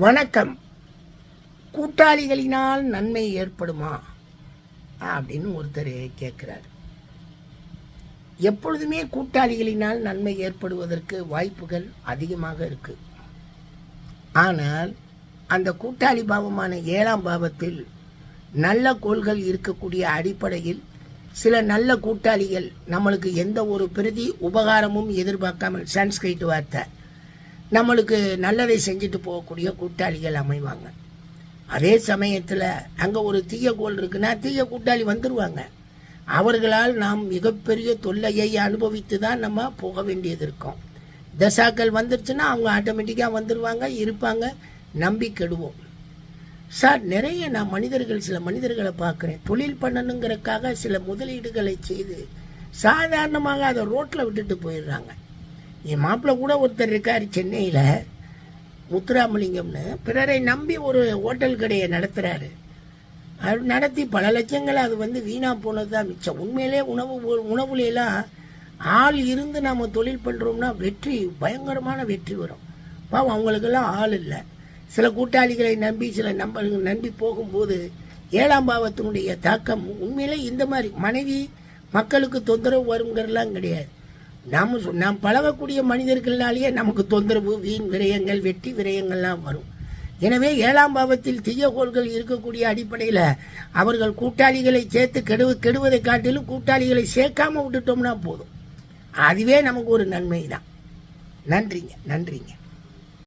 வணக்கம். கூட்டாளிகளினால் நன்மை ஏற்படுமா அப்படின்னு ஒருத்தர் கேட்கிறார். எப்பொழுதுமே கூட்டாளிகளினால் நன்மை ஏற்படுவதற்கு வாய்ப்புகள் அதிகமாக இருக்கு. ஆனால் அந்த கூட்டாளி பாவமான 7ஆம் பாவத்தில் நல்ல கோள்கள் இருக்கக்கூடிய அடிப்படையில் சில நல்ல கூட்டாளிகள் நம்மளுக்கு எந்த ஒரு பிரதி உபகாரமும் எதிர்பார்க்காமல், சான்ஸ்கிரிட் வார்த்தை, நம்மளுக்கு நல்லதை செஞ்சுட்டு போகக்கூடிய கூட்டாளிகள் அமைவாங்க. அதே சமயத்தில் அங்கே ஒரு தீய கோள் இருக்குன்னா தீய கூட்டாளி வந்துடுவாங்க. அவர்களால் நாம் மிகப்பெரிய தொல்லையை அனுபவித்து தான் நம்ம போக வேண்டியது இருக்கும். தசாக்கள் வந்துருச்சுன்னா அவங்க ஆட்டோமேட்டிக்காக வந்துடுவாங்க, இருப்பாங்க, நம்பி கெடுவோம். சார், நிறைய நான் சில மனிதர்களை பார்க்குறேன். தொழில் பண்ணணுங்கிறதுக்காக சில முதலீடுகளை செய்து சாதாரணமாக அதை ரோட்டில் விட்டுட்டு போயிடுறாங்க. என் மாப்பிள்ளை கூட ஒருத்தர் இருக்கார் சென்னையில், முத்துராமலிங்கம்னு. பிறரை நம்பி ஒரு ஹோட்டல் கடையை நடத்துகிறாரு. அது நடத்தி பல லட்சங்கள் அது வீணாக போனது தான் மிச்சம். உண்மையிலே உணவுலாம் ஆள் இருந்து நம்ம தொழில் பண்ணுறோம்னா பயங்கரமான வெற்றி வரும். பாவம் அவங்களுக்கெல்லாம் ஆள் இல்லை. சில கூட்டாளிகளை நம்பி நம்பி போகும்போது 7ஆம் பாவத்தினுடைய தாக்கம் உண்மையிலே இந்த மாதிரி மனைவி மக்களுக்கு தொந்தரவு வருங்கிறதுலாம் கிடையாது. நாம் பழகக்கூடிய மனிதர்களாலேயே நமக்கு தொந்தரவு, வீண் விரயங்கள், வெற்றி விரயங்கள்லாம் வரும். எனவே 7ஆம் பாவத்தில் தீய கோள்கள் இருக்கக்கூடிய அடிப்படையில் அவர்கள் கூட்டாளிகளை சேர்த்து கெடுவதை காட்டிலும் கூட்டாளிகளை சேர்க்காம விட்டுட்டோம்னா போதும். அதுவே நமக்கு ஒரு நன்மை தான். நன்றிங்க.